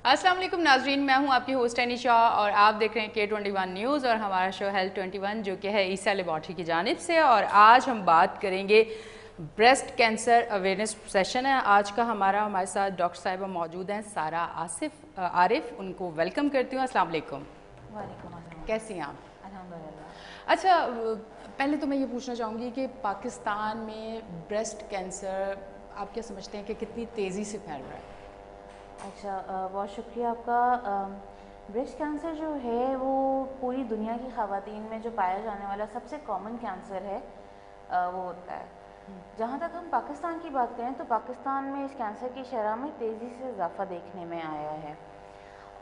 अस्सलाम वालेकुम नाजरीन, मैं हूं आपकी होस्ट अनिशा और आप देख रहे हैं K21 न्यूज़ और हमारा शो हेल्थ 21 जो कि है ईसा लेबॉर्ट्री की जानिब से। और आज हम बात करेंगे ब्रेस्ट कैंसर अवेयरनेस सेशन है। आज का हमारे साथ डॉक्टर साहिबा मौजूद हैं, सारा आरिफ। उनको वेलकम करती हूँ। अस्सलाम वालेकुम। वालेकुम अस्सलाम। कैसी हैं आप? अल्हम्दुलिल्लाह। अच्छा, पहले तो मैं ये पूछना चाहूँगी कि पाकिस्तान में ब्रेस्ट कैंसर आप क्या समझते हैं कि कितनी तेज़ी से फैल रहा है? अच्छा, बहुत शुक्रिया आपका। ब्रेस्ट कैंसर जो है वो पूरी दुनिया की ख़वातीन में जो पाया जाने वाला सबसे कॉमन कैंसर है, वो होता है। जहाँ तक हम पाकिस्तान की बात करें तो पाकिस्तान में इस कैंसर की शरह में तेज़ी से इजाफा देखने में आया है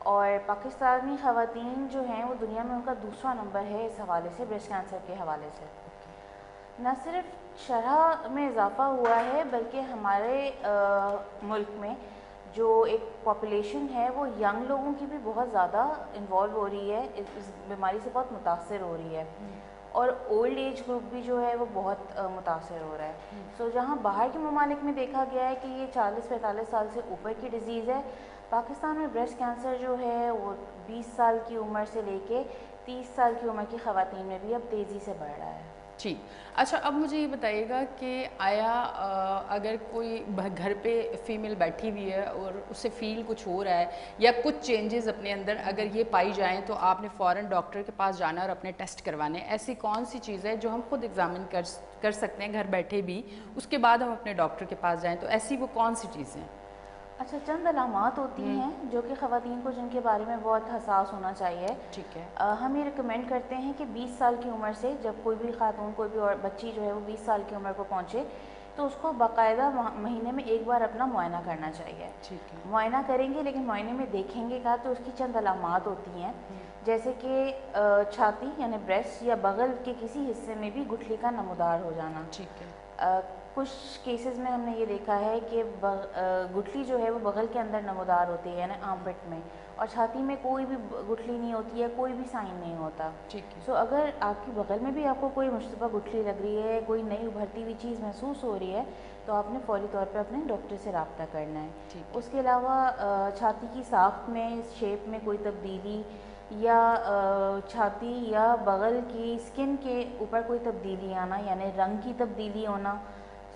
और पाकिस्तानी ख़वातीन जो हैं वो दुनिया में उनका दूसरा नंबर है इस हवाले से, ब्रेस्ट कैंसर के हवाले से। न सिर्फ शरह में इजाफा हुआ है बल्कि हमारे मुल्क में जो एक पॉपुलेशन है वो यंग लोगों की भी बहुत ज़्यादा इन्वॉल्व हो रही है, इस बीमारी से बहुत मुतासर हो रही है और ओल्ड एज ग्रुप भी जो है वो बहुत मुतासर हो रहा है। सो जहाँ बाहर के ममालिक में देखा गया है कि ये 40-45 साल से ऊपर की डिज़ीज़ है, पाकिस्तान में ब्रेस्ट कैंसर जो है वो 20 साल की उम्र से लेके 30 साल की उम्र की ख़वातीन में भी अब तेज़ी से बढ़ रहा है। ठीक। अच्छा, अब मुझे ये बताइएगा कि आया अगर कोई घर पे फीमेल बैठी हुई है और उससे फील कुछ हो रहा है या कुछ चेंजेस अपने अंदर अगर ये पाई जाएं तो आपने फ़ौरन डॉक्टर के पास जाना और अपने टेस्ट करवाने। ऐसी कौन सी चीज़ है जो हम खुद एग्ज़ामिन कर सकते हैं घर बैठे भी, उसके बाद हम अपने डॉक्टर के पास जाएँ, तो ऐसी वो कौन सी चीज़ें हैं? अच्छा, चंद अलामात होती हैं जो कि ख़वातीन को जिनके बारे में बहुत हसास होना चाहिए। ठीक है। हम ये रिकमेंड करते हैं कि 20 साल की उम्र से जब कोई भी खातून, कोई भी और बच्ची जो है वो 20 साल की उम्र को पहुँचे तो उसको बाकायदा महीने में एक बार अपना मुआयना करना चाहिए। ठीक है। मुआयना करेंगे लेकिन मुआयने में देखेंगे का तो उसकी चंद अलामात होती हैं, जैसे कि छाती यानी ब्रेस्ट या बगल के किसी हिस्से में भी गुठली का नमूदार हो जाना। ठीक है। कुछ केसेस में हमने ये देखा है कि गुठली जो है वो बगल के अंदर नमूदार होती है यानी आर्मपिट में, और छाती में कोई भी गुठली नहीं होती है, कोई भी साइन नहीं होता। ठीक है। सो अगर आपकी बगल में भी आपको कोई मुश्तबा गुठली लग रही है, कोई नई उभरती हुई चीज़ महसूस हो रही है, तो आपने फौरी तौर पे अपने डॉक्टर से रब्ता करना है। ठीक है। उसके अलावा छाती की साख्त में, शेप में कोई तब्दीली या छाती या बगल की स्किन के ऊपर कोई तब्दीली आना यानी रंग की तब्दीली होना,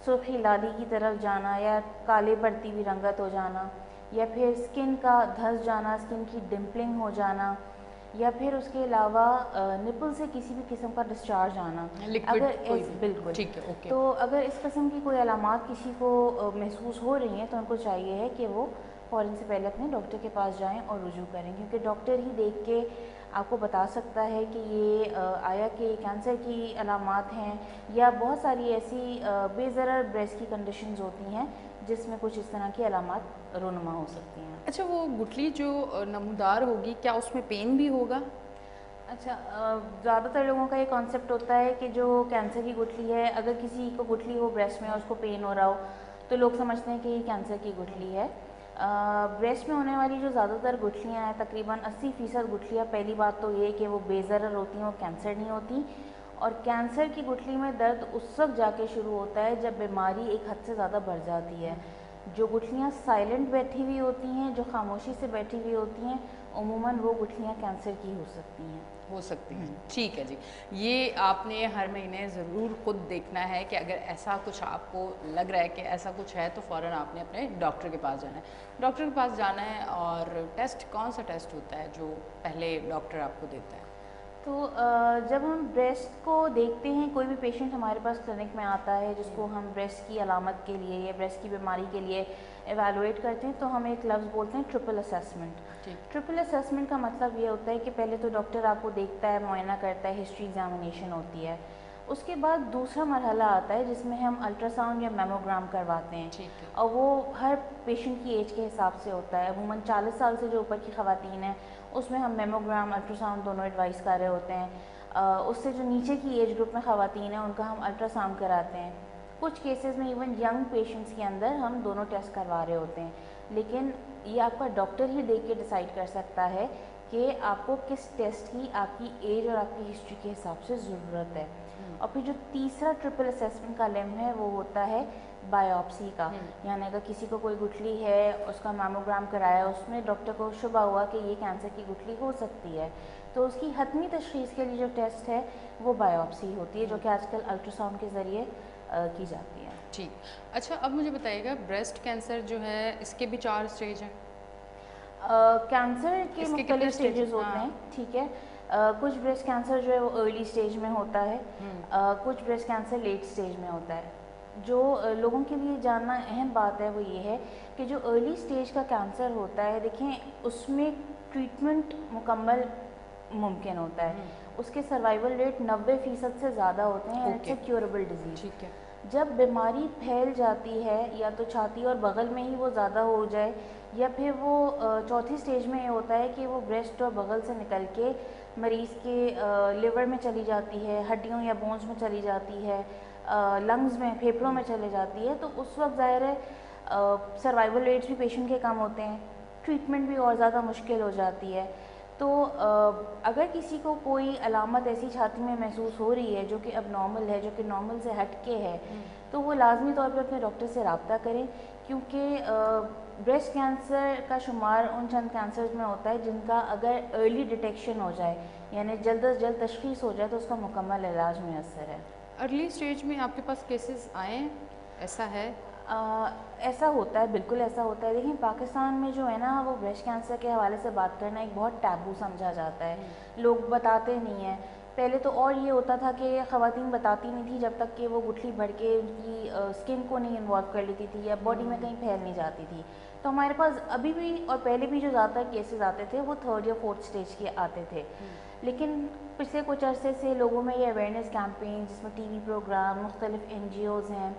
सुर्खी लाली की तरफ जाना या काले पड़ती हुई रंगत हो जाना, या फिर स्किन का धंस जाना, स्किन की डिम्पलिंग हो जाना, या फिर उसके अलावा निपल से किसी भी किस्म का डिस्चार्ज आना। अगर बिल्कुल ठीक है। ओके। तो अगर इस किस्म की कोई अलामात किसी को महसूस हो रही हैं तो उनको चाहिए है कि वो फ़ौरन से पहले अपने डॉक्टर के पास जाएं और रुजू करें, क्योंकि डॉक्टर ही देख के आपको बता सकता है कि ये आया कि कैंसर की अलामात हैं या बहुत सारी ऐसी बेज़रर ब्रेस्ट की कंडीशंस होती हैं जिसमें कुछ इस तरह की अलामात रोनुमा हो सकती हैं। अच्छा, वो गुठली जो नमूदार होगी, क्या उसमें पेन भी होगा? अच्छा, ज़्यादातर लोगों का ये कॉन्सेप्ट होता है कि जो कैंसर की गुठली है, अगर किसी को गुठली हो ब्रेस्ट में और उसको पेन हो रहा हो तो लोग समझते हैं कि ये कैंसर की गुठली है। ब्रेस्ट में होने वाली जो ज़्यादातर गुठलियाँ हैं, तकरीबन 80% गुठलियाँ, पहली बात तो ये कि वो बेज़रर होती हैं, वो कैंसर नहीं होती। और कैंसर की गुठली में दर्द उस वक्त जाके शुरू होता है जब बीमारी एक हद से ज़्यादा बढ़ जाती है। जो गुठलियाँ साइलेंट बैठी हुई होती हैं, जो खामोशी से बैठी हुई होती हैं, उमूमन वो गुठलियाँ कैंसर की हो सकती हैं। हो सकती हैं। ठीक है जी। ये आपने हर महीने ज़रूर खुद देखना है कि अगर ऐसा कुछ आपको लग रहा है कि ऐसा कुछ है तो फ़ौरन आपने अपने डॉक्टर के पास जाना है। डॉक्टर के पास जाना है और टेस्ट, कौन सा टेस्ट होता है जो पहले डॉक्टर आपको देता है? तो जब हम ब्रेस्ट को देखते हैं, कोई भी पेशेंट हमारे पास क्लिनिक में आता है जिसको हम ब्रेस्ट की अलामत के लिए या ब्रेस्ट की बीमारी के लिए एवेलुएट करते हैं, तो हम एक लफ्ज़ बोलते हैं ट्रिपल असेसमेंट। ट्रिपल असेसमेंट का मतलब ये होता है कि पहले तो डॉक्टर आपको देखता है, मुआयना करता है, हिस्ट्री एग्जामिनेशन होती है। उसके बाद दूसरा मरहला आता है जिसमें हम अल्ट्रासाउंड या मेमोग्राम करवाते हैं, और वो हर पेशेंट की एज के हिसाब से होता है। अमूमन 40 साल से जो ऊपर की ख़वातीन हैं उसमें हम मेमोग्राम, अल्ट्रासाउंड दोनों एडवाइस कर रहे होते हैं। उससे जो नीचे की एज ग्रुप में ख़वातीन हैं उनका हम अल्ट्रासाउंड कराते हैं। कुछ केसेस में इवन यंग पेशेंट्स के अंदर हम दोनों टेस्ट करवा रहे होते हैं, लेकिन ये आपका डॉक्टर ही देख के डिसाइड कर सकता है कि आपको किस टेस्ट की आपकी एज और आपकी हिस्ट्री के हिसाब से ज़रूरत है। और फिर जो तीसरा ट्रिपल असेसमेंट का लिम्ब है वो होता है बायोप्सी का, यानी अगर किसी को कोई गुठली है, उसका मैमोग्राम कराया, उसमें डॉक्टर को शुबा हुआ कि ये कैंसर की गुठली हो सकती है, तो उसकी हतमी तशख़ीस के लिए जो टेस्ट है वो बायोप्सी होती है, जो कि आजकल अल्ट्रासाउंड के ज़रिए की जाती है। ठीक। अच्छा, अब मुझे बताइएगा ब्रेस्ट कैंसर जो है इसके भी 4 स्टेज हैं? कैंसर के इसके कितने मुख्तलिफ स्टेज? स्टेजेस होते हाँ। हैं, ठीक है। कुछ ब्रेस्ट कैंसर जो है वो अर्ली स्टेज में होता है, कुछ ब्रेस्ट कैंसर लेट स्टेज में होता है। जो लोगों के लिए जानना अहम बात है वो ये है कि जो अर्ली स्टेज का कैंसर होता है, देखें उसमें ट्रीटमेंट मुकम्मल मुमकिन होता है, उसके सर्वाइवल रेट 90% से ज़्यादा होते हैं। It's a curable disease. ठीक है। जब बीमारी फैल जाती है या तो छाती और बगल में ही वो ज़्यादा हो जाए, या फिर वो चौथी स्टेज में ये होता है कि वो ब्रेस्ट और बगल से निकल के मरीज़ के लिवर में चली जाती है, हड्डियों या बोन्स में चली जाती है, लंग्स में, फेफड़ों में चले जाती है, तो उस वक्त ज़ाहिर है सर्वाइवल रेट्स भी पेशेंट के कम होते हैं, ट्रीटमेंट भी और ज़्यादा मुश्किल हो जाती है। तो अगर किसी को कोई अलामत ऐसी छाती में महसूस हो रही है जो कि अब नॉर्मल है, जो कि नॉर्मल से हट के है, तो वो लाजमी तौर पे अपने डॉक्टर से रब्ता करें, क्योंकि ब्रेस्ट कैंसर का शुमार उन चंद कैंसर्स में होता है जिनका अगर अर्ली डिटेक्शन हो जाए, यानी जल्द अज जल्द तशख़ीस हो जाए, तो उसका मुकम्मल इलाज मैसर है। अर्ली स्टेज में आपके पास केसेस आए हैं, ऐसा है? ऐसा होता है, बिल्कुल ऐसा होता है। लेकिन पाकिस्तान में जो है ना, वो ब्रेस्ट कैंसर के हवाले से बात करना एक बहुत टैबू समझा जाता है, लोग बताते नहीं हैं। पहले तो और ये होता था कि ख़वातीन बताती नहीं थी जब तक कि वो गुठली भर के उनकी स्किन को नहीं इन्वॉल्व कर लेती थी या बॉडी में कहीं फैल नहीं जाती थी। तो हमारे पास अभी भी और पहले भी जो ज़्यादातर केसेस आते थे वो 3rd या 4th स्टेज के आते थे। लेकिन पिछले कुछ अरसे से लोगों में ये अवेयरनेस कैंपेन, जिसमें टीवी प्रोग्राम, मुख्तलिफ NGOs हैं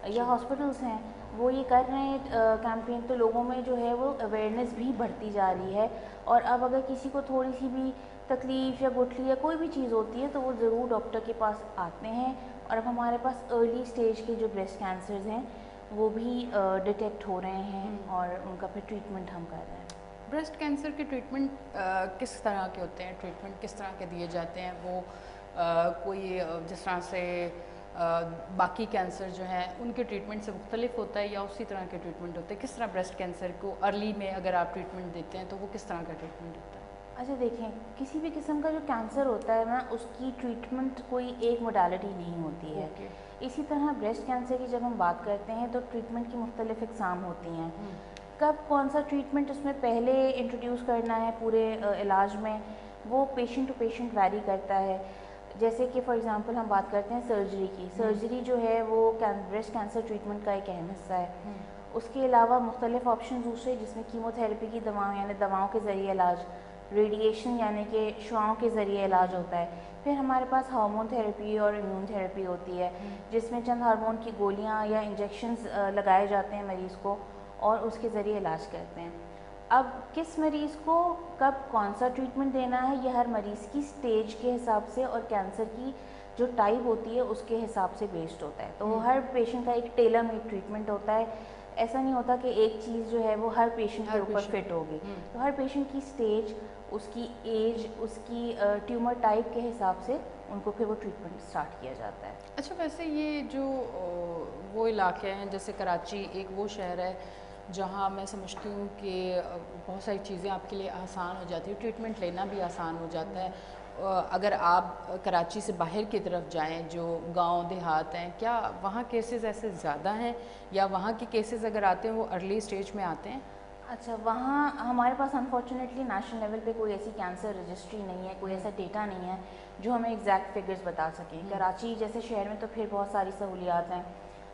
या हॉस्पिटल्स हैं, वो ये कर रहे हैं कैंपेन, तो लोगों में जो है वो अवेयरनेस भी बढ़ती जा रही है। और अब अगर किसी को थोड़ी सी भी तकलीफ़ या गुठली या कोई भी चीज़ होती है तो वो ज़रूर डॉक्टर के पास आते हैं। और अब हमारे पास अर्ली स्टेज के जो ब्रेस्ट कैंसर्स हैं वो भी डिटेक्ट हो रहे हैं और उनका फिर ट्रीटमेंट हम कर रहे हैं। ब्रेस्ट कैंसर के ट्रीटमेंट किस तरह के होते हैं? ट्रीटमेंट किस तरह के दिए जाते हैं? वो कोई जिस तरह से बाकी कैंसर जो हैं उनके ट्रीटमेंट से मुख्तलिफ होता है या उसी तरह के ट्रीटमेंट होते हैं? किस तरह ब्रेस्ट कैंसर को अर्ली में अगर आप ट्रीटमेंट देते हैं तो वो किस तरह का ट्रीटमेंट होता है? अच्छा देखें, किसी भी किस्म का जो कैंसर होता है ना, उसकी ट्रीटमेंट कोई एक मोडालिटी नहीं होती है। इसी तरह ब्रेस्ट कैंसर की जब हम बात करते हैं तो ट्रीटमेंट की मुख्तलिफ इकसाम होती हैं। कब कौन सा ट्रीटमेंट उसमें पहले इंट्रोड्यूस करना है पूरे इलाज में, वो पेशेंट टू पेशेंट वैरी करता है। जैसे कि फॉर एग्ज़ाम्पल हम बात करते हैं सर्जरी की, सर्जरी जो है वो ब्रेस्ट कैंसर ट्रीटमेंट का एक अहम हिस्सा है। उसके अलावा मुख्तलिफ ऑप्शन दूसरे, जिसमें कीमोथेरेपी की दवाएँ यानी दवाओं के ज़रिए इलाज, रेडिएशन यानी कि शुआओं के ज़रिए इलाज होता है। फिर हमारे पास हार्मोन थेरेपी और इम्यून थेरेपी होती है, जिसमें चंद हार्मोन की गोलियां या इंजेक्शंस लगाए जाते हैं मरीज़ को और उसके ज़रिए इलाज करते हैं। अब किस मरीज़ को कब कौन सा ट्रीटमेंट देना है, ये हर मरीज़ की स्टेज के हिसाब से और कैंसर की जो टाइप होती है उसके हिसाब से बेस्ड होता है। तो हर पेशेंट का एक टेलर मेड ट्रीटमेंट होता है। ऐसा नहीं होता कि एक चीज़ जो है वो हर पेशेंट के ऊपर फिट होगी। तो हर पेशेंट की स्टेज, उसकी एज, उसकी ट्यूमर टाइप के हिसाब से उनको फिर वो ट्रीटमेंट स्टार्ट किया जाता है। अच्छा, वैसे ये जो वो इलाके हैं जैसे कराची एक वो शहर है जहाँ मैं समझती हूँ कि बहुत सारी चीज़ें आपके लिए आसान हो जाती है, ट्रीटमेंट लेना भी आसान हो जाता है। अगर आप कराची से बाहर की तरफ जाएं, जो गांव देहात हैं, क्या वहाँ केसेस ऐसे ज़्यादा हैं या वहाँ के केसेस अगर आते हैं वो अर्ली स्टेज में आते हैं? अच्छा, वहाँ हमारे पास अनफॉर्चुनेटली नेशनल लेवल पे कोई ऐसी कैंसर रजिस्ट्री नहीं है, कोई ऐसा डेटा नहीं है जो हमें एग्जैक्ट फिगर्स बता सकें। कराची जैसे शहर में तो फिर बहुत सारी सहूलियात हैं,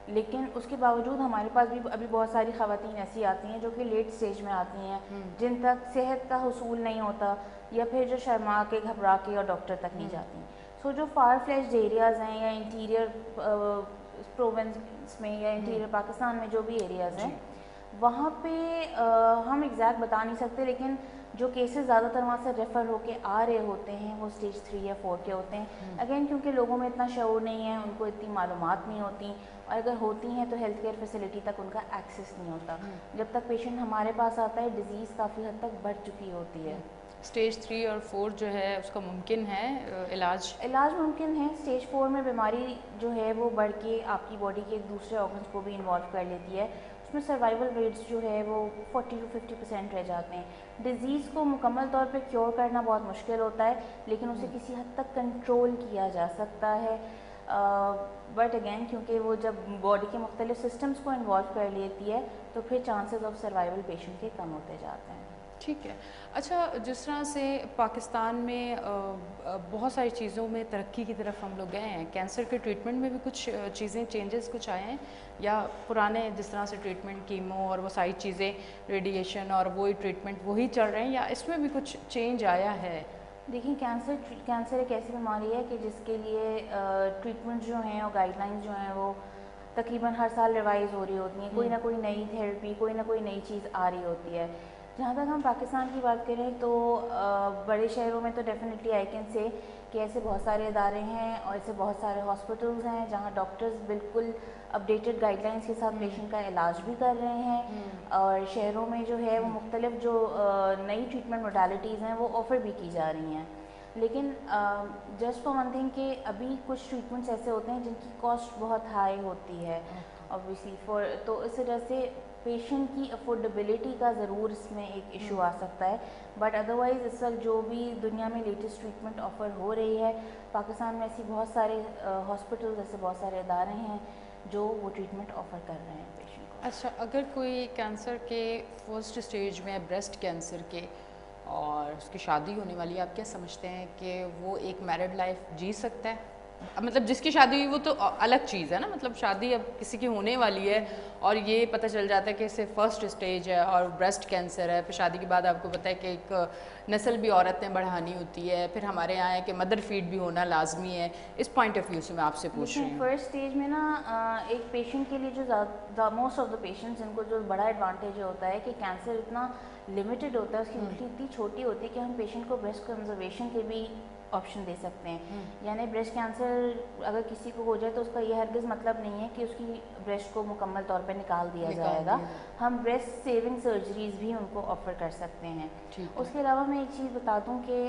लेकिन उसके बावजूद हमारे पास भी अभी बहुत सारी ख़वातीन ऐसी आती हैं जो कि लेट स्टेज में आती हैं, जिन तक सेहत का हुसूल नहीं होता या फिर जो शर्मा के, घबरा के और डॉक्टर तक नहीं जाती। सो जो फार फ्लैश्ड एरियाज़ हैं या इंटीरियर प्रोविंस में या इंटीरियर पाकिस्तान में जो भी एरियाज़ हैं, वहाँ पे हम एग्जैक्ट बता नहीं सकते, लेकिन जो केसेस ज़्यादातर वहाँ से रेफ़र होके आ रहे होते हैं वो स्टेज 3 या 4 के होते हैं। अगेन क्योंकि लोगों में इतना शऊर नहीं है, उनको इतनी मालूमात नहीं होती, और अगर होती हैं तो हेल्थ केयर फैसिलिटी तक उनका एक्सेस नहीं होता। जब तक पेशेंट हमारे पास आता है डिज़ीज़ काफ़ी हद तक बढ़ चुकी होती है। स्टेज 3 और 4 जो है उसका मुमकिन है इलाज मुमकिन है। स्टेज 4 में बीमारी जो है वो बढ़ के आपकी बॉडी के दूसरे ऑर्गन्स को भी इन्वॉल्व कर लेती है। उसमें सर्वाइवल रेट्स जो है वो 40 to 50% रह जाते हैं। डिज़ीज़ को मुकम्मल तौर पे क्योर करना बहुत मुश्किल होता है, लेकिन उसे किसी हद तक कंट्रोल किया जा सकता है। बट अगेन क्योंकि वो जब बॉडी के मुख्तलिफ सिस्टम्स को इन्वॉल्व कर लेती है तो फिर चांसेस ऑफ सर्वाइवल पेशेंट के कम होते जाते हैं। ठीक है। अच्छा, जिस तरह से पाकिस्तान में बहुत सारी चीज़ों में तरक्की की तरफ हम लोग गए हैं, कैंसर के ट्रीटमेंट में भी कुछ चीज़ें चेंजेस कुछ आए हैं, या पुराने जिस तरह से ट्रीटमेंट कीमो और वो सारी चीज़ें, रेडिएशन और वही ट्रीटमेंट वही चल रहे हैं, या इसमें भी कुछ चेंज आया है? देखिए, कैंसर एक ऐसी बीमारी है कि जिसके लिए ट्रीटमेंट जो हैं और गाइडलाइंस जो हैं वो तकरीबन हर साल रिवाइज़ हो रही होती हैं। कोई ना कोई नई थेरेपी, कोई ना कोई नई चीज़ आ रही होती है। जहाँ तक हम पाकिस्तान की बात करें तो बड़े शहरों में तो डेफिनेटली आई कैन से कि ऐसे बहुत सारे इदारे हैं और ऐसे बहुत सारे हॉस्पिटल्स हैं जहाँ डॉक्टर्स बिल्कुल अपडेटेड गाइडलाइंस के साथ पेशेंट का इलाज भी कर रहे हैं। और शहरों में जो है वो मुख्तलिफ जो नई ट्रीटमेंट मोडालिटीज़ हैं वो ऑफ़र भी की जा रही हैं। लेकिन जस्ट फॉर वन थिंग कि अभी कुछ ट्रीटमेंट्स ऐसे होते हैं जिनकी कॉस्ट बहुत हाई होती है ऑब्वियसली तो इस वजह से पेशेंट की अफोर्डेबिलिटी का ज़रूर इसमें एक इशू आ सकता है। बट अदरवाइज़ इस वक्त जो भी दुनिया में लेटेस्ट ट्रीटमेंट ऑफ़र हो रही है, पाकिस्तान में ऐसी बहुत सारे हॉस्पिटल्स, ऐसे बहुत सारे इदारे हैं जो वो ट्रीटमेंट ऑफ़र कर रहे हैं पेशेंट को। अच्छा, अगर कोई कैंसर के फर्स्ट स्टेज में, ब्रेस्ट कैंसर के, और उसकी शादी होने वाली है, आप क्या समझते हैं कि वो एक मैरिड लाइफ जी सकता है? मतलब जिसकी शादी हुई वो तो अलग चीज़ है ना, मतलब शादी अब किसी की होने वाली है और ये पता चल जाता है कि इसे फर्स्ट स्टेज है और ब्रेस्ट कैंसर है, फिर शादी के बाद आपको पता है कि एक नस्ल भी औरत ने बढ़ानी होती है, फिर हमारे यहाँ है कि मदर फीड भी होना लाजमी है। इस पॉइंट ऑफ व्यू से मैं आपसे पूछ रही हूँ। फर्स्ट स्टेज में ना एक पेशेंट के लिए जो मोस्ट ऑफ द पेशेंट्स जिनको जो बड़ा एडवांटेज होता है कि कैंसर इतना लिमिटेड होता है, उसकी गुठली इतनी छोटी होती है कि हम पेशेंट को ब्रेस्ट कंजर्वेशन के भी ऑप्शन दे सकते हैं। यानी ब्रेस्ट कैंसर अगर किसी को हो जाए तो उसका ये हरगिज़ मतलब नहीं है कि उसकी ब्रेस्ट को मुकम्मल तौर पे निकाल दिया जाएगा। हम ब्रेस्ट सेविंग सर्जरीज भी उनको ऑफ़र कर सकते हैं। उसके अलावा मैं एक चीज़ बता दूं कि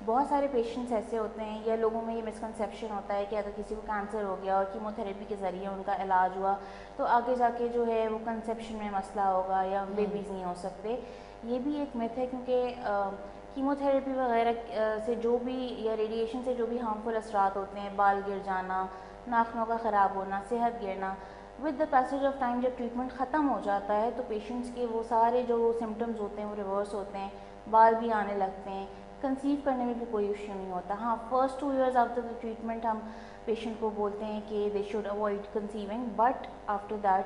बहुत सारे पेशेंट्स ऐसे होते हैं या लोगों में ये मिसकंसेप्शन होता है कि अगर किसी को कैंसर हो गया और कीमोथेरेपी के ज़रिए उनका इलाज हुआ तो आगे जाके जो है वो कंसेप्शन में मसला होगा या बेबीज़ नहीं हो सकते। ये भी एक मिथ है क्योंकि कीमोथेरेपी वगैरह से जो भी या रेडिएशन से जो भी हार्मफुल असरात होते हैं, बाल गिर जाना, नाखूनों का ख़राब होना, सेहत गिरना, with the passage of time जब ट्रीटमेंट ख़त्म हो जाता है तो पेशेंट्स के वो सारे जो सिम्टम्स होते हैं वो रिवर्स होते हैं, बाल भी आने लगते हैं, कंसीव करने में भी कोई इश्यू नहीं होता। हाँ, first 2 years after the treatment हम पेशेंट को बोलते हैं कि they should avoid conceiving, but after that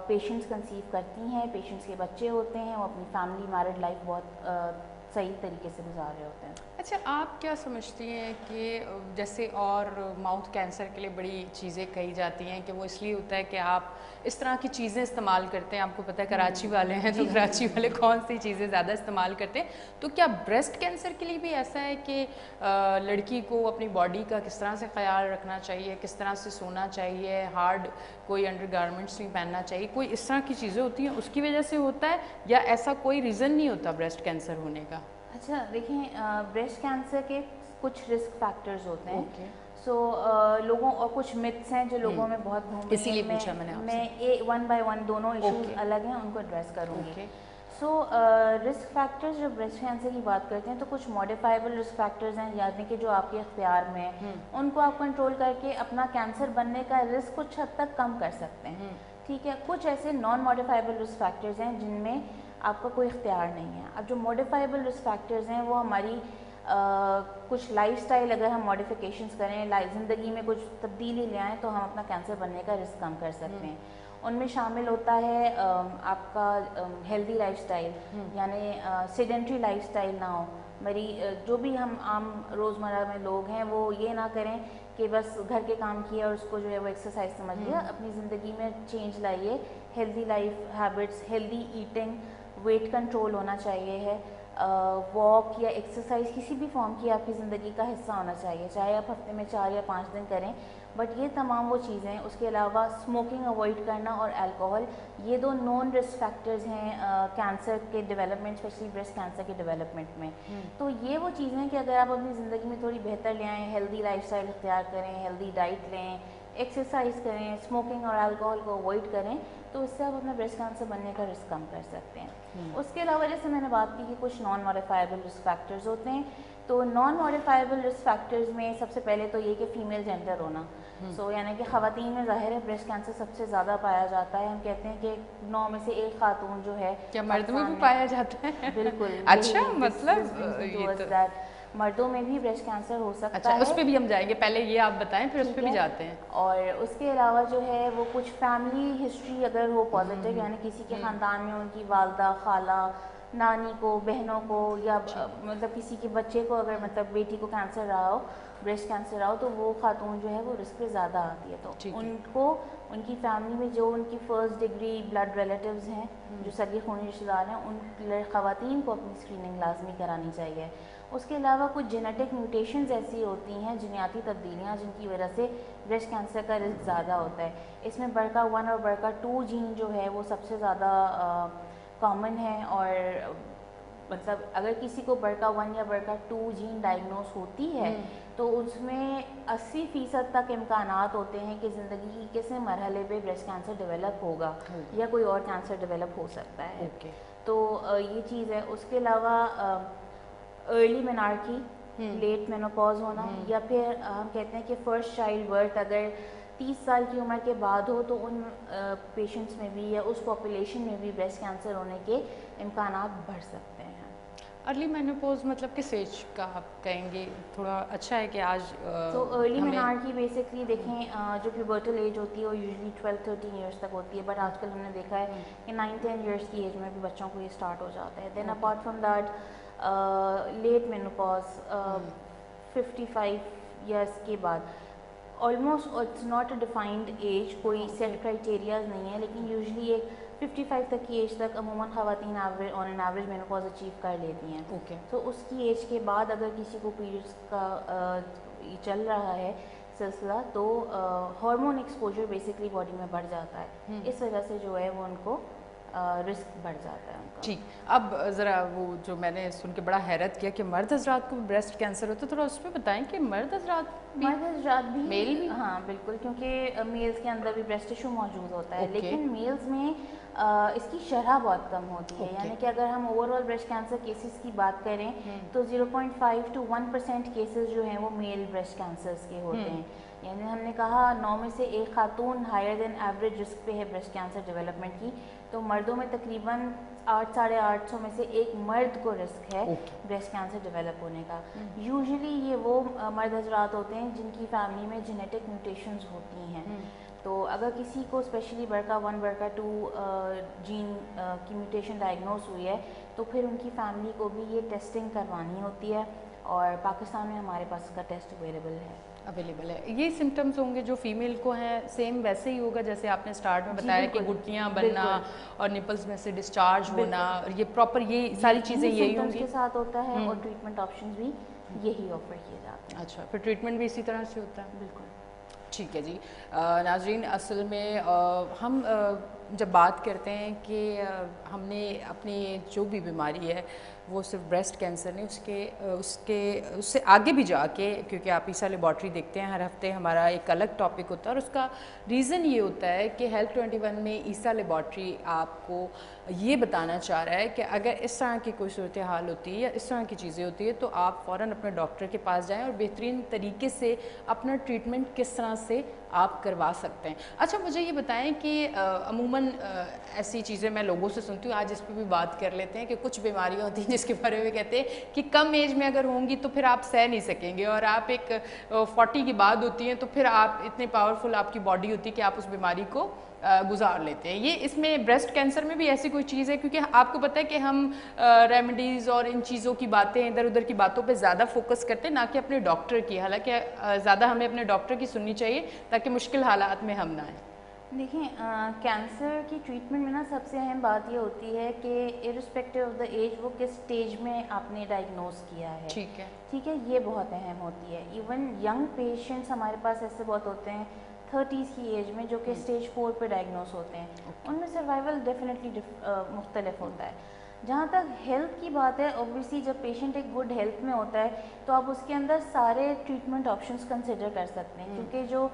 patients conceive करती हैं, पेशेंट्स के बच्चे होते हैं, वो अपनी फैमिली मैरिड लाइफ बहुत सही तरीके से गुजार रहे होते हैं। अच्छा, आप क्या समझती हैं कि जैसे और माउथ कैंसर के लिए बड़ी चीज़ें कही जाती हैं कि वो इसलिए होता है कि आप इस तरह की चीज़ें इस्तेमाल करते हैं, आपको पता है कराची वाले हैं तो कराची वाले कौन सी चीज़ें ज़्यादा इस्तेमाल करते हैं, तो क्या ब्रेस्ट कैंसर के लिए भी ऐसा है कि लड़की को अपनी बॉडी का किस तरह से ख्याल रखना चाहिए, किस तरह से सोना चाहिए, हार्ड कोई अंडर गारमेंट्स नहीं पहनना चाहिए, कोई इस तरह की चीज़ें होती हैं उसकी वजह से होता है, या ऐसा कोई रीज़न नहीं होता ब्रेस्ट कैंसर होने का? अच्छा, देखिए, ब्रेस्ट कैंसर के कुछ रिस्क फैक्टर्स होते हैं। लोगों और कुछ मिथ्स हैं जो लोगों में बहुत घूम रहे हैं, इसीलिए पूछा मैंने आपसे। मैं वन बाय वन दोनों इश्यूज अलग हैं उनको एड्रेस करूँगी। रिस्क फैक्टर्स जब ब्रेस्ट कैंसर की बात करते हैं तो कुछ मॉडिफाइबल रिस्क फैक्टर्स हैं, यानी कि जो आपके इख्तियार में है उनको आप कंट्रोल करके अपना कैंसर बनने का रिस्क कुछ हद तक कम कर सकते हैं। ठीक है, कुछ ऐसे नॉन मॉडिफाइबल रिस्क फैक्टर्स हैं जिनमें आपका कोई इख्तियार नहीं है। अब जो मॉडिफाइबल रिस्क फैक्टर्स हैं वो हमारी कुछ लाइफस्टाइल अगर हम मॉडिफिकेशंस करें, ज़िंदगी में कुछ तब्दीली ले आएँ तो हम अपना कैंसर बनने का रिस्क कम कर सकते हैं। उनमें शामिल होता है आपका हेल्दी लाइफस्टाइल, यानी सेडेंट्री लाइफस्टाइल ना हो। जो भी हम आम रोज़मर्रा में लोग हैं वो ये ना करें कि बस घर के काम किया और उसको जो है वो एक्सरसाइज समझ लिया। अपनी ज़िंदगी में चेंज लाइए, healthy life habits, healthy eating, weight control होना चाहिए है। वॉक या एक्सरसाइज किसी भी फॉर्म की आपकी ज़िंदगी का हिस्सा होना चाहिए, चाहे आप हफ्ते में 4 या 5 दिन करें, बट ये तमाम वो चीज़ें हैं। उसके अलावा स्मोकिंग अवॉइड करना और अल्कोहल, ये दो नॉन रिस्क फैक्टर्स हैं कैंसर के डेवलपमेंट, स्पेशली ब्रेस्ट कैंसर के डेवलपमेंट में। तो ये वो चीज़ें हैं कि अगर आप अपनी ज़िंदगी में थोड़ी बेहतर ले आएँ, हेल्दी लाइफस्टाइल इख्तियार करें, हेल्दी डाइट लें, एक्सरसाइज करें, स्मोकिंग और अल्कोहल को अवॉइड करें, तो इससे आप अपना ब्रेस्ट कैंसर बनने का रिस्क कम कर सकते हैं। उसके अलावा जैसे मैंने बात की कि कुछ नॉन मॉडिफाइबल रिस्क फैक्टर्स होते हैं, तो नॉन मॉडिफाइबल रिस्क फैक्टर्स में सबसे पहले तो ये कि फ़ीमेल जेंडर होना। यानी कि ख़वातीन में ज़ाहिर है ब्रेस्ट कैंसर सबसे ज़्यादा पाया जाता है। हम कहते हैं कि 9 में से 1 खातून जो है, क्या मर्द में भी पाया जाता है? बिल्कुल। अच्छा, मतलब मर्दों में भी ब्रेस्ट कैंसर हो सकता अच्छा, है। उस पे भी हम जाएंगे, पहले ये आप बताएं फिर उस पे भी जाते हैं। और उसके अलावा जो है वो कुछ फैमिली हिस्ट्री अगर हो पॉजिटिव, यानी किसी के ख़ानदान में उनकी वालदा, खाला, नानी को, बहनों को, या मतलब किसी के बच्चे को अगर मतलब बेटी को कैंसर रहा हो, ब्रेस्ट कैंसर रहा हो, तो वो खातून जो है वो रिस्क पे ज़्यादा आती है। तो उनको उनकी फैमिली में जो उनकी फ़र्स्ट डिग्री ब्लड रिलेटिव्स हैं, जो सगे खूनी रिश्तेदार हैं, उन ख़वातीन को अपनी स्क्रीनिंग लाजमी करानी चाहिए। उसके अलावा कुछ जेनेटिक म्यूटेशंस ऐसी होती हैं, जीनियाती तब्दीलियाँ, जिनकी वजह से ब्रेस्ट कैंसर का रिस्क ज़्यादा होता है। इसमें BRCA1 और BRCA2 जीन जो है वो सबसे ज़्यादा कॉमन है। और मतलब अगर किसी को BRCA1 या BRCA2 जीन डायग्नोस होती है, तो उसमें 80% तक इम्कानात होते हैं कि ज़िंदगी की किसी मरहले पे ब्रेस्ट कैंसर डेवलप होगा या कोई और कैंसर डेवलप हो सकता है। तो ये चीज़ है। उसके अलावा अर्ली मेनार्की, लेट मेनोपॉज होना, या फिर हम कहते हैं कि फ़र्स्ट चाइल्ड बर्थ अगर 30 साल की उम्र के बाद हो, तो उन पेशेंट्स में भी या उस पॉपुलेशन में भी ब्रेस्ट कैंसर होने के इम्कानात बढ़ सकते हैं। अर्ली मेनोपॉज मतलब किस एज का आप कहेंगे? थोड़ा अच्छा है कि आज तो अर्ली मेनार्की बेसिकली देखें, जो प्यूबर्टल एज होती है वो यूजुअली 12-13 ईयर्स तक होती है, बट आजकल हमने देखा है कि 9-10 ईयर्स की एज में भी बच्चों को ये स्टार्ट हो जाता है। Then apart from that late menopause 55 years के बाद, almost it's not a defined age, कोई सेट क्राइटेरियाज नहीं है, लेकिन यूजुअली एक 55 तक की एज तक अमूमन ख़वातीन on an average menopause achieve कर लेती हैं। तो उसकी एज के बाद अगर किसी को पीरियड्स का चल रहा है सिलसिला, तो हार्मोन एक्सपोजर बेसिकली बॉडी में बढ़ जाता है। इस वजह से जो है वो उनको रिस्क बढ़ जाता है उनका। ठीक, अब ज़रा वो जो मैंने सुन के बड़ा हैरत किया कि मर्द हजरात को ब्रेस्ट कैंसर होता है, थोड़ा उस पर बताएं कि मर्द हजरात भी मेल भी? हाँ बिल्कुल, क्योंकि मेल्स के अंदर भी ब्रेस्ट टिश्यू मौजूद होता है, लेकिन मेल्स में इसकी शरह बहुत कम होती है। यानी कि अगर हम ओवरऑल ब्रेस्ट कैंसर केसेस की बात करें, तो 0.5 to 1% केसेस जो हैं वो मेल ब्रेस्ट कैंसर्स के होते हैं। यानी हमने कहा 9 में से 1 खातून हायर देन एवरेज रिस्क पे है ब्रेस्ट कैंसर डेवलपमेंट की, तो मर्दों में तकरीबन 800-850 में से 1 मर्द को रिस्क है ब्रेस्ट कैंसर डेवलप होने का। यूजुअली ये वो मर्द हजरात होते हैं जिनकी फैमिली में जेनेटिक म्यूटेशंस होती हैं। तो अगर किसी को स्पेशली BRCA1 BRCA2 जीन की म्यूटेशन डायग्नोस हुई है, तो फिर उनकी फैमिली को भी ये टेस्टिंग करवानी होती है, और पाकिस्तान में हमारे पास इसका टेस्ट अवेलेबल है। ये सिम्टम्स होंगे जो फीमेल को हैं, सेम वैसे ही होगा जैसे आपने स्टार्ट में बताया कि गुटलियाँ बनना और निपल्स में से डिस्चार्ज होना, ये प्रॉपर ये सारी चीज़ें यही होंगी के साथ होता है, और ट्रीटमेंट ऑप्शंस भी यही ऑफर किए जाते हैं। अच्छा, फिर ट्रीटमेंट भी इसी तरह से होता है? बिल्कुल। ठीक है जी। नाजरीन, असल में हम जब बात करते हैं कि हमने अपनी जो भी बीमारी है वो सिर्फ ब्रेस्ट कैंसर नहीं, उससे आगे भी जाके, क्योंकि आप ईसा लेबॉर्ट्री देखते हैं हर हफ्ते, हमारा एक अलग टॉपिक होता है, और उसका रीज़न ये होता है कि हेल्थ 21 में ईसा लेबॉर्ट्री आपको ये बताना चाह रहा है कि अगर इस तरह की कोई सूरत हाल होती है या इस तरह की चीज़ें होती है, तो आप फ़ौरन अपने डॉक्टर के पास जाएं और बेहतरीन तरीके से अपना ट्रीटमेंट किस तरह से आप करवा सकते हैं। अच्छा, मुझे ये बताएं कि अमूमन ऐसी चीज़ें मैं लोगों से सुनती हूँ, आज इस पर भी बात कर लेते हैं कि कुछ बीमारियाँ होती हैं जिसके बारे में कहते हैं कि कम एज में अगर होंगी तो फिर आप सह नहीं सकेंगे, और आप एक 40 के बाद होती हैं तो फिर आप इतने पावरफुल आपकी बॉडी होती है कि आप उस बीमारी को गुजार लेते हैं। ये इसमें ब्रेस्ट कैंसर में भी ऐसी कोई चीज़ है? क्योंकि आपको पता है कि हम रेमेडीज़ और इन चीज़ों की बातें, इधर उधर की बातों पे ज़्यादा फोकस करते हैं, ना कि अपने डॉक्टर की। हालांकि ज़्यादा हमें अपने डॉक्टर की सुननी चाहिए ताकि मुश्किल हालात में हम ना आए। देखिए, कैंसर की ट्रीटमेंट में ना सबसे अहम बात ये होती है कि इरिस्पेक्टिव ऑफ द एज वो किस स्टेज में आपने डायग्नोस किया है। ठीक है। ठीक है, ये बहुत अहम होती है। इवन यंग पेशेंट्स हमारे पास ऐसे बहुत होते हैं 30s की एज में जो कि स्टेज 4 पे डायग्नोस होते हैं। उनमें सर्वाइवल डेफिनेटली मुख्तलिफ होता है। जहाँ तक हेल्थ की बात है, ऑब्वियसली जब पेशेंट एक गुड हेल्थ में होता है तो आप उसके अंदर सारे ट्रीटमेंट ऑप्शंस कंसिडर कर सकते हैं, क्योंकि जो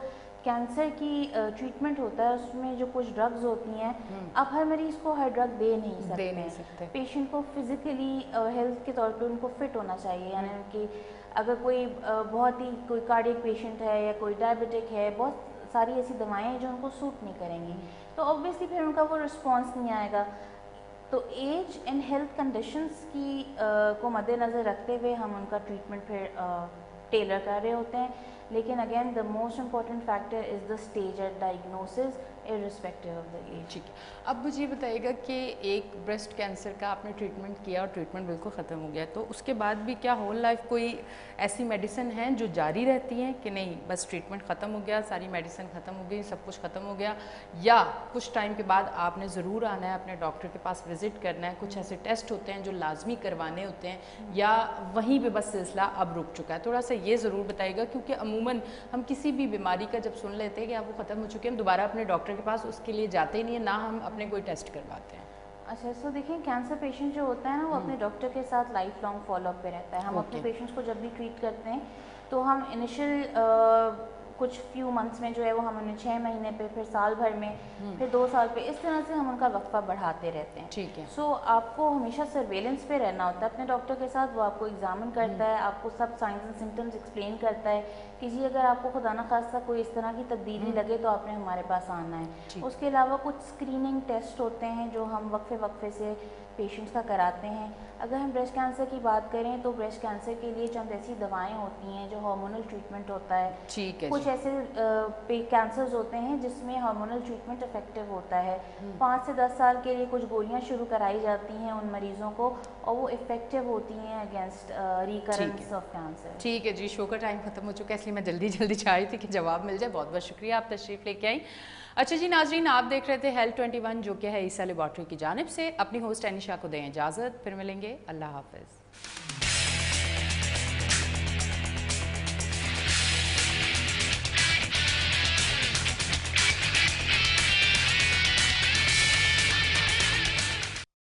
कैंसर की ट्रीटमेंट होता है उसमें जो कुछ ड्रग्स होती हैं, आप हर मरीज़ को हर ड्रग दे नहीं सकते। पेशेंट को फिज़िकली हेल्थ के तौर पे उनको फिट होना चाहिए, यानी कि अगर कोई बहुत ही कोई कार्डियक पेशेंट है या कोई डायबिटिक है, बहुत सारी ऐसी दवाएं हैं जो उनको सूट नहीं करेंगी, तो ऑब्वियसली फिर उनका वो रिस्पॉन्स नहीं आएगा। तो एज एंड हेल्थ कंडीशंस की को मद्देनज़र रखते हुए हम उनका ट्रीटमेंट फिर टेलर कर रहे होते हैं। लेकिन again the most important factor is the stage at diagnosis irrespective of the age. ठीक है, अब मुझे ये बताइएगा कि एक ब्रेस्ट कैंसर का आपने ट्रीटमेंट किया और ट्रीटमेंट बिल्कुल ख़त्म हो गया, तो उसके बाद भी क्या होल लाइफ कोई ऐसी मेडिसिन हैं जो जारी रहती हैं कि नहीं बस ट्रीटमेंट ख़त्म हो गया, सारी मेडिसिन ख़त्म हो गई, सब कुछ ख़त्म हो गया, या कुछ टाइम के बाद आपने ज़रूर आना है अपने डॉक्टर के पास विज़िट करना है, कुछ ऐसे टेस्ट होते हैं जो लाजमी करवाने होते हैं, या वहीं पर बस सिलसिला अब रुक चुका है? थोड़ा सा ये ज़रूर बताइएगा, क्योंकि अमूमन हम किसी भी बीमारी का जब सुन लेते हैं कि आप वो ख़त्म हो चुके हैं, दोबारा अपने डॉक्टर के पास उसके लिए जाते ही नहीं है, ना हम अपने कोई टेस्ट करवाते हैं। अच्छा, सो देखिए, कैंसर पेशेंट जो होता है ना वो अपने डॉक्टर के साथ लाइफ लॉन्ग फॉलोअप पे रहता है। हम अपने पेशेंट्स को जब भी ट्रीट करते हैं तो हम इनिशियल कुछ फ्यू मंथ्स में जो है वो हम उन्हें 6 महीने पे, फिर साल भर में, फिर 2 साल पे, इस तरह से हम उनका वक्फा बढ़ाते रहते हैं। ठीक है। सो आपको हमेशा सर्वेलेंस पे रहना होता है अपने डॉक्टर के साथ। वो आपको एग्जामिन करता है, आपको सब साइंस एंड सिम्टम्स एक्सप्लेन करता है कि जी अगर आपको खुदा न खास्ता कोई इस तरह की तब्दीली लगे तो आपने हमारे पास आना है। उसके अलावा कुछ स्क्रीनिंग टेस्ट होते हैं जो हम वक्फे से पेशेंट्स का कराते हैं। अगर हम ब्रेस्ट कैंसर की बात करें तो ब्रेस्ट कैंसर के लिए चंद ऐसी दवाएं होती हैं जो हार्मोनल ट्रीटमेंट होता है। ठीक है। कुछ ऐसे कैंसर्स होते हैं जिसमें हार्मोनल ट्रीटमेंट इफेक्टिव होता है। 5 से 10 साल के लिए कुछ गोलियां शुरू कराई जाती हैं उन मरीजों को, और वो इफेक्टिव होती हैं अगेंस्ट रिकरेंस ऑफ कैंसर। ठीक है जी, शो का टाइम खत्म हो चुका है, इसलिए मैं जल्दी चाह रही थी कि जवाब मिल जाए। बहुत बहुत शुक्रिया, आप तशरीफ़ लेके आई। अच्छा जी नाजरीन, आप देख रहे थे हेल्थ 21 जो कि है ईसा लेबॉर्ट्री की जानिब से। अपनी होस्ट एनिशा को दें इजाज़त, फिर मिलेंगे। अल्लाह हाफ़िज़।